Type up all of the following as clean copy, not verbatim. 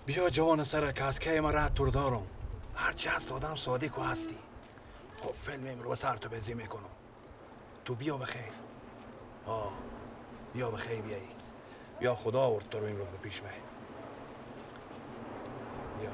بیا جوان سرک از که ما رد تور دارم. هرچی هست آدم صادق و هستی. خب فیلم امرو سر تو بزی میکنم. تو بیا بخیر. بیا بخیر بیایی. بیا خدا آورد تو رو امرو به پیش می. بیا.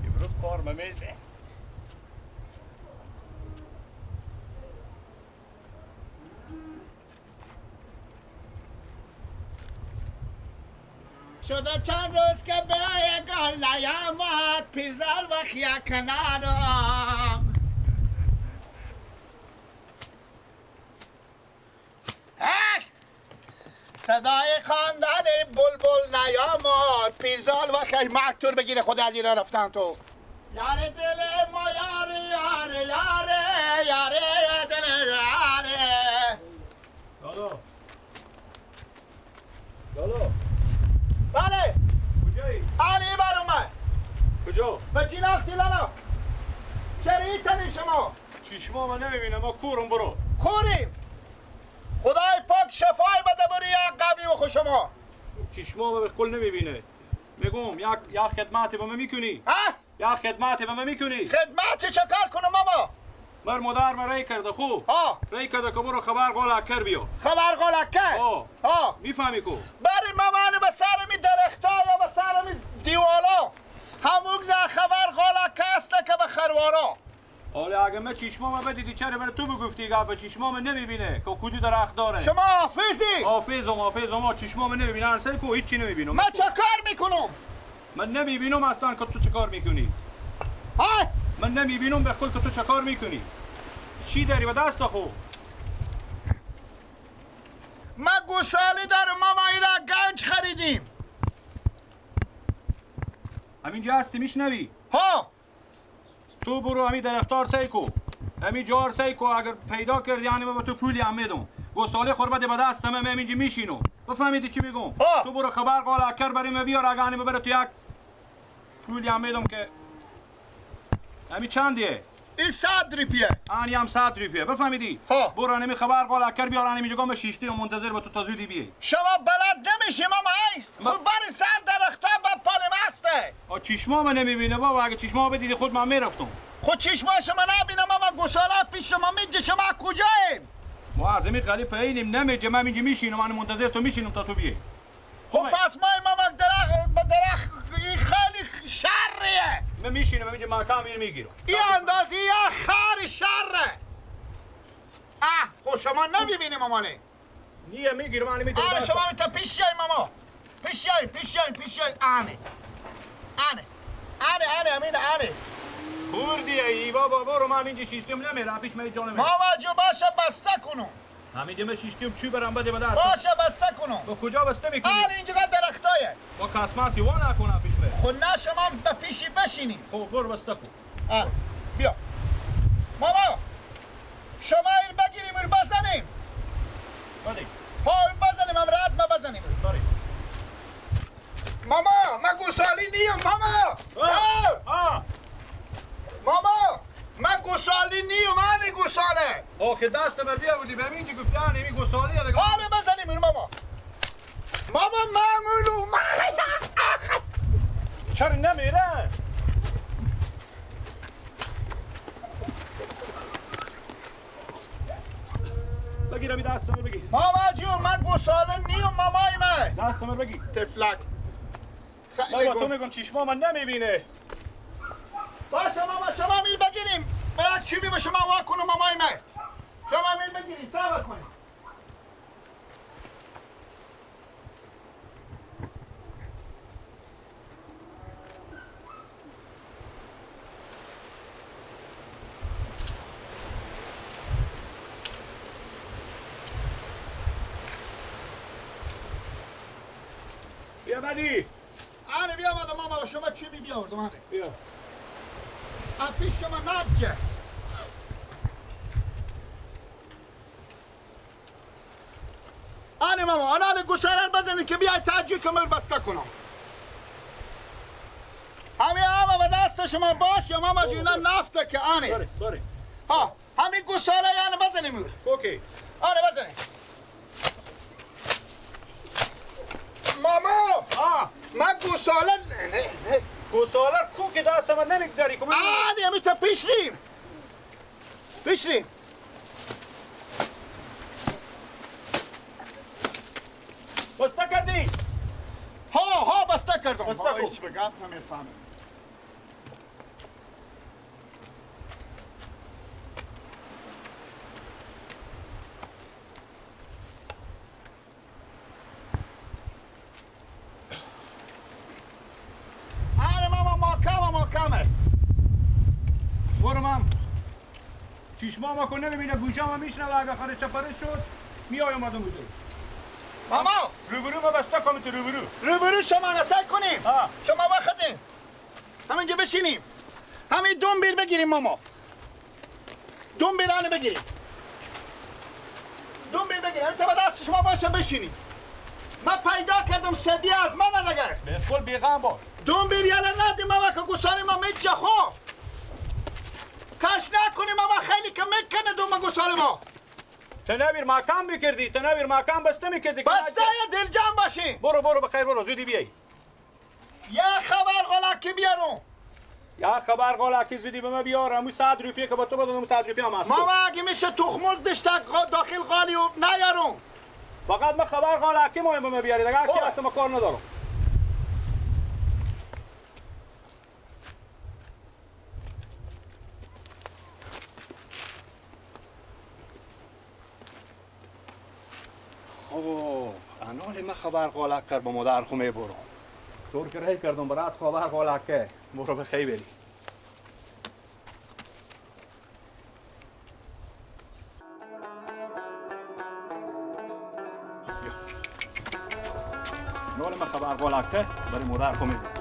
امروز کار میشه. شده چند روز که به گل نیامد پیرزال و خیا کنارم صدای خواندن بلبل نیامد پیرزال و خی مکتور بگیره خود از ایران رفتن تو یاره دل ما یاره یاره یاره یاره دل یاره لالو لالو بله کجایی؟ علی بر اومد کجا؟ به چی رفتی لالا؟ چرا ایتنی شما؟ چشما من نمیبینم ما کورم برو کوریم خدای پاک شفای بده بری یک قبی بخو شما چشما من به کل نمیبینه میگم یک خدمتی به من میکنی ها؟ یک خدمتی به من میکنی خدمت چه کار کنم ماما؟ مر مادر من رای کرده خوب ها رای کرده که برو خبر قول اکر بیا خبر قلکه؟ ها میفهمی کو بری مامان به سر می درختا یا به سر می دیوالا همون خبر قلکه است که به خروارا حالا اگه من چشما من بدیدی چرا برای تو بگفتی که به چشما من نمیبینه که کدی درخت داره شما حافظی؟ حافظم چشما من نمیبینه انسای کو هیچی نمیبینم من چه کار میکنم؟ من نمیبینم اصلا که تو چه کار میکنی ها؟ من نمیبینم به کل که تو چه کار میکنی چی داری به دست خو من گوسالی دارم ماما اینا گنج خریدیم همینجا هستی میشنوی ها تو برو همین درختار سیکو همین جار سیکو اگر پیدا کردی یعنی من به تو پولی هم میدم گوساله خور بده به دست من همینجا میشینم بفهمیدی چی میگم تو برو خبر قال اکر برای من بیار اگه همین ببره تو یک پولی هم میدم که همین چندیه این 100 روپیه آنی هم 100 روپیه بفهمیدی برو همین خبر قال اکر بیار همینجا گم شیشتی و منتظر به تو تا زودی بیای شما بلد نمیشی ماما ایست خود بری سر درختا با پالم هسته چشما من نمیبینه بابا اگه چشما بدیدی خود من میرفتم خود چشما شما نبینم ماما گوساله پیش شما میجه شما کجاییم ما از همین خالی پایینیم نمیجه من اینجا میشینم من منتظر تو میشینم تا تو بیای خب پس ماما درخت این خیلی شریه من میشینم اینجا مکان میگیرم این اندازی یا خار شره خب شما نمیبینی مامانه نیه میگیرم من میگیرم شما میتا پیش جای ماما پیش جای آنه امین آنه خوردی ای بابا برو من اینجا شیشتیم نمیره پیش من جانم ماما جو باشه بسته کنم همینجا من شیشتیم چی برم بده بدست باشه بسته کنم با کجا بسته میکنی؟ اینجا درختایه با کسماسی وا نکنم پیش من خود نه شما به پیشی بشینیم خب برو بسته کن بیا ماما شما این بگیریم رو بزنیم بده این بزنیم هم رد ما بزنیم باری ماما من گوسالی نیم ماما ماما من گوسالی نیم من گوساله آخه دست بر بیا بودی به اینجا گفتی نمی گوسالی حالا بزنیم این ماما معمولو چرا نمیره؟ بگیر همی دست من بگیر ماما جون من گوساله نیم مامای من دست من بگیر تفلک بابا تو میگم چشما من نمیبینه باشه ماما شما میل بگیریم باید چوبی به شما وا کنم مامای من شما میل بگیریم صبر کنیم بیا بدی بیا آمده ماما شما چوبی بیاوردم بیا پیش شما نبجه آنه ماما آنه گوساله بزنید که بیای تاجی کمر بسته کنم. همه به دست شما باشه ماما جونا نفته که آنه. باره. ها همین گوساله یعنی بزنیم. اوکی. آره بزنیم. ماما من گوساله نه گوساله کو که دست من نمیگذاری که آنه همی تا پیش ریم بسته کردی؟ ها بسته کردم بسته کن. هیچ بگم نمیفهمم. آره ماما محکمه برو مام چشما ما کنه ببینه گوشا ما میشنه و اگه خارج چپرش شد میایم از اون بوده ماما روبرو ما بسته کنم تو روبرو شما نسای کنیم شما بخزین همینجا بشینیم همین دنبیل بگیریم ماما دنبیلانه بگیریم همین تا دست شما باشه بشینیم من پیدا کردم صدی از من نگر بسکل بیغم باش دنبیل یالا ندیم ماما که گوساله ما میچه خو کش نکنیم ماما خیلی که میکنه دوم گوساله ما تنویر مکان بکردی تنویر مکان بسته میکردی بسته یا دل جمع باشی برو بخیر برو زودی بیایی یا خبر غلاکی بیارم یا خبر غلاکی زودی به من بیار همون 100 روپیه که با تو بدونم 100 روپیه هم هست ماما اگه میشه تخمرگ دشتک داخل غالی و نیارم فقط من خبر غلاکی مهم به من بیاری دیگه هرچی هست ما کار ندارم اوه انال من خبر غلق کرد با مادر خونه برو طور که رهی کردم برات خبر غلق که برو به خیلی بری نال من خبر غلق که برای مادر خونه برو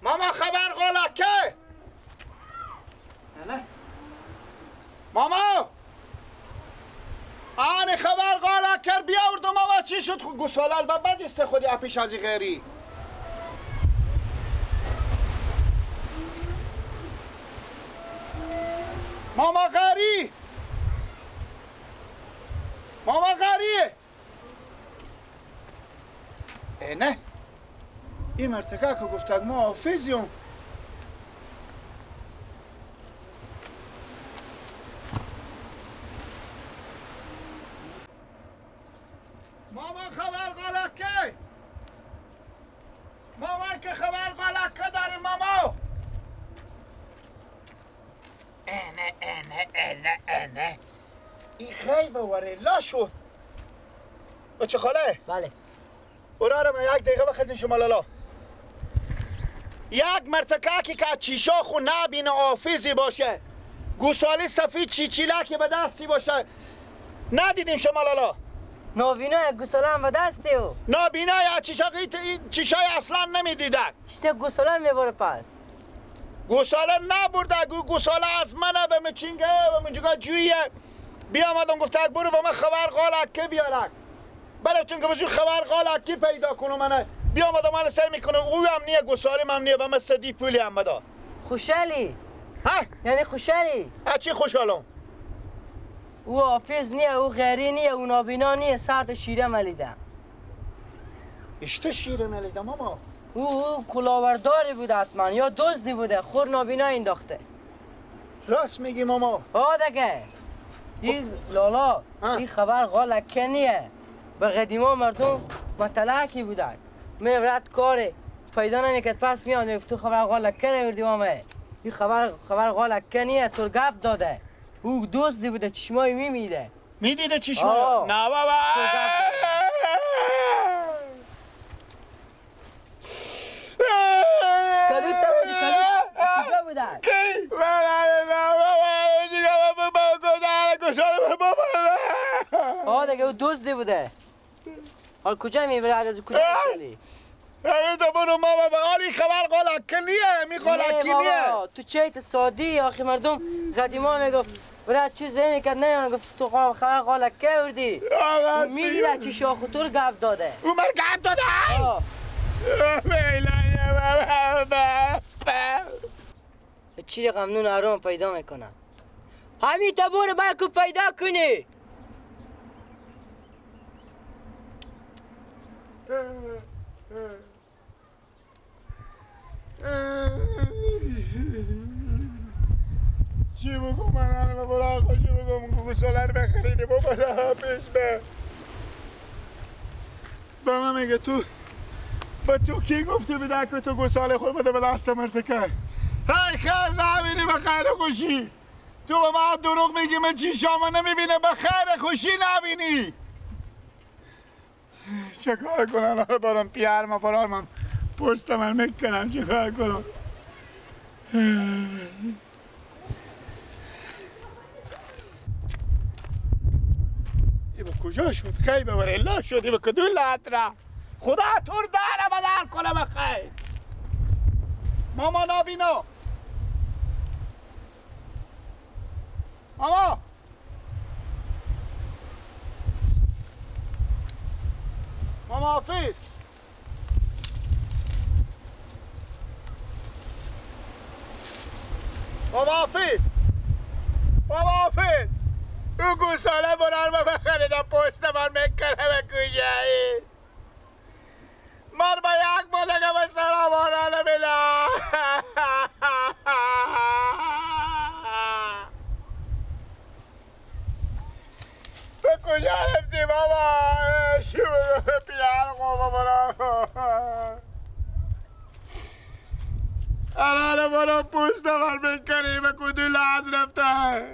ماما خبر غلقه نه ماما آن خبر غلقه بیاوردم ماما چی شد گوساله البته است خودی اپیش ازی غیری ماما غری نه این مرتکه که گفتد ما حافظیم ماما خبر غلقه ماما که خبر غلقه داره ماما نه این خیلی بواره لا شد بچه خاله بله برای من یک دقیقه بخزین شما لالا یک مرتکه که چیشا خو نبینه آفیزی باشه گوسالی سفید چیچیلکی به دستی باشه ندیدیم شما لالا نابینا گوساله هم به دستی او نابینا یا چیشای اصلا نمیدیدن چیزی گوساله میبره پس گوساله نبرده گوساله از منه به مچینگه و منجگاه جویه بیامدم گفته برو به من خبر غلقه بیارک براتون که بجور خبر غلقی پیدا کنم منه بیامدم من سعی میکنم او هم نیه گوساله هم نیه و من صدی پولی هم بدا خوشحالی ها؟ یعنی خوشحالی چی خوشحالم؟ او حافظ نیه او غیری نیه او نابینا نیه ساعت شیره ملیدم اشته شیره ملیدم ماما او کلاورداری بوده حتما یا دزدی بوده خور نابینا انداخته راست میگی ماما دگه این لالا این خبر غلقه نیه به قدیما مردم مطلعکی بودن میرفت کاره پیدا نمیکرد پس میاد تو خبر غلقه نوردی مامه این خبر غالکه نیه تو گپ داده او دوستی بوده چشمایی میمیده میدیده چشمایی؟ نه بابا کدو کجا بودن؟ آه دیگه او دوستی بوده حال کجا میبره از کجا میبری؟ تو برو ماما حالی خبر غالکه نیه می غالکی نیه تو چیت سادی آخی مردم قدیما میگفت برای چیز میکرد نه گفت تو خبر غالکه وردی میگیره چی شاخو تو رو گپ داده او من گپ داده؟ چی قمنون آرام پیدا میکنه همین تا برو بلکو پیدا کنی چی بگم من همه برای خوشی بگم گوساله رو بخریدی بابا پیش به من میگه تو به تو کی گفته بده که تو گوساله خود بده به دست مرتکه هی خیر نبینی به خیر خوشی تو به من دروغ میگی من چیشامو نمیبینه به خیر خوشی نبینی چه کار کنم برام پیار ما برام من پست من میکنم چه کار کنم ای با کجا شد خیلی ببره لا شد ای با کدو لاترا خدا تور داره بدر کنه بخیر ماما نابینو ماما ماما حافظ بابا حافظ بابا حافظ او گوساله برار ما بخریدم پشت من میکنه به کجایی من با یک بودگه به سرا بارانه بیدم به کجا رفتی بابا شو به پیار خوبه برار الان برو پشت من میکنی به کدو لحظ رفته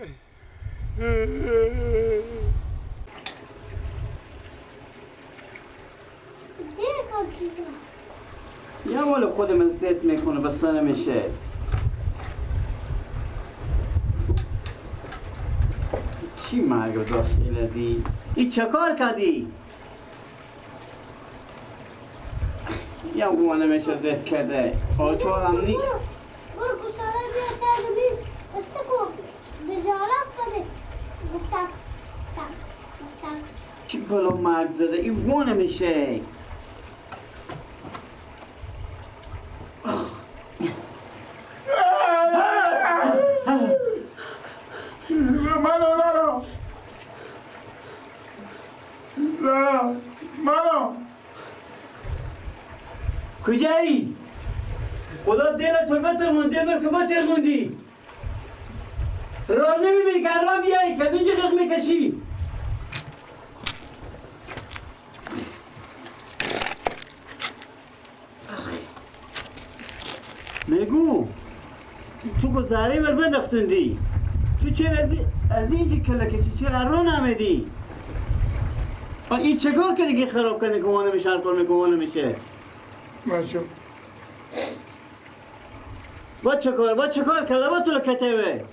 یا مال خود من زد میکنه بس نمیشه چی مرگ داخل ازی؟ ای چه کار کردی؟ یا گوه نمیشه زد کرده آتو هم نی برو گوساله بیا کرده بید استکو بجالب بده گفتم چی بلو مرگ زده ای گوه نمیشه منو کجایی؟ خدا دل تو بترمون دل که بترموندی راه نمیبینی که راه بیایی که دونجا رق میکشی میگو تو گذاره بر بندختوندی تو چرا از اینجا کلا کشی چرا رو نمیدی این چه کار کردی که خراب کردی که وانه میشه هر کار میکنه میشه ماشو با چه کار کرده با تو کتبه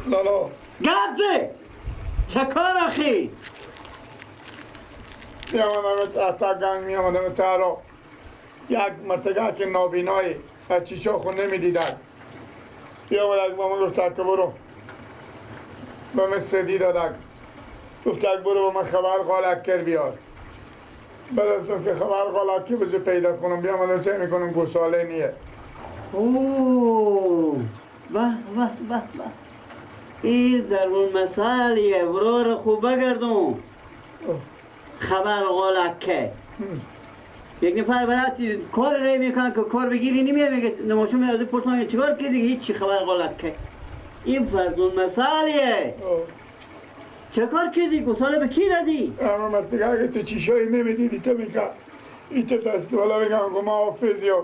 لالا گرده چه کار آخی میامدم اتا گنگ میامدم تارا یک مرتگه که نابینایی از چیشا خون نمیدیدن بیامد با من گفت که برو به من سدی دادک گفت برو با من خبر غالکر بیار بلستون که خبر غالکی بزه پیدا کنم بیامدم چه میکنم گوساله نیه اوه واه این ضرور مسئلیه برو رو خوب بگردون خبر غالکه یک نفر برای کار رای میکنن که کار بگیری نمیه میگه نماشو میاد پرسان چیکار کردی هیچی خبر غالکه این فرزون مسئلیه چه کار کردی گوساله به کی دادی؟ اما مرتگه اگه تو چیشایی نمیدیدی تو میکن ایت دست والا میگم که ما حافظیو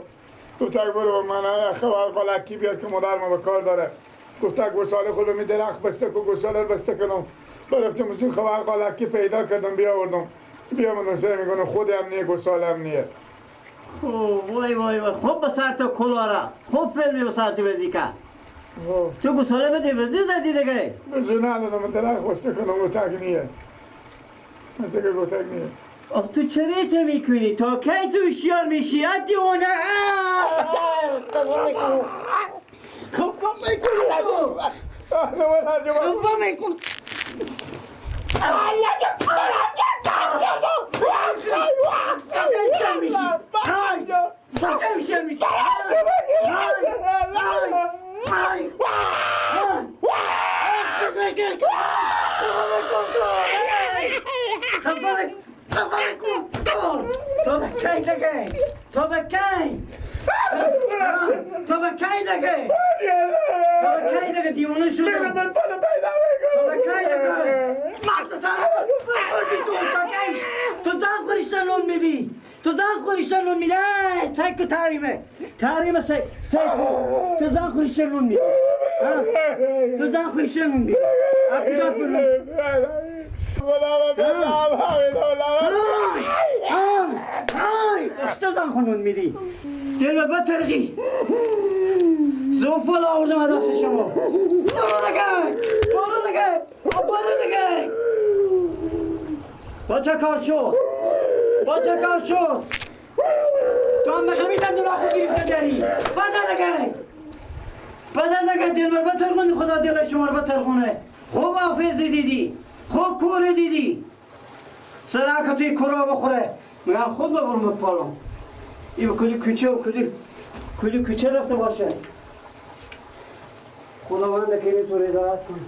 گفتک برو من خبر قلکی بیاد که مادر ما به کار داره گفتک گوساله خودو می درخت بسته که گوساله رو بسته کنم برفتم از این خبر قلکی پیدا کردم بیاوردم بیا من سه میکنم خودی هم نیه گوساله هم نیه وای وای وای خوب به سر تو کلاره خوب فیلمی به سر تو بزی که تو گوساله بده بزی زدی دیگه بزی ندادم درخت بسته کنم گوتک نیه من دیگه گوتک نیه آخ تو چه میکنی؟ تا کی تو هوشیار میشی؟ دیوانه خب میکن خب میکن تو به کی دیگه دیوانه شده تو به کی دیگه تو زن خورشتن نون میدی تو تحریمه سیکو تو زن خورشتن نون میدی اپیدا کنون تو زن خونون میدی دل به بطرقی زوفال آوردم از دست شما برو دیگه با چه کار شد تو هم بخمیدن دو راخو گریفته داری بده دیگه دل بر بطرقونی خدا دل شما رو بطرقونه خوب حافظی دیدی خوب کوری دیدی سرکا توی کرا بخوره میگم خود ببرم بپالم این کلی کوچه رفته باشه خداوند که اینطور هدایت کنه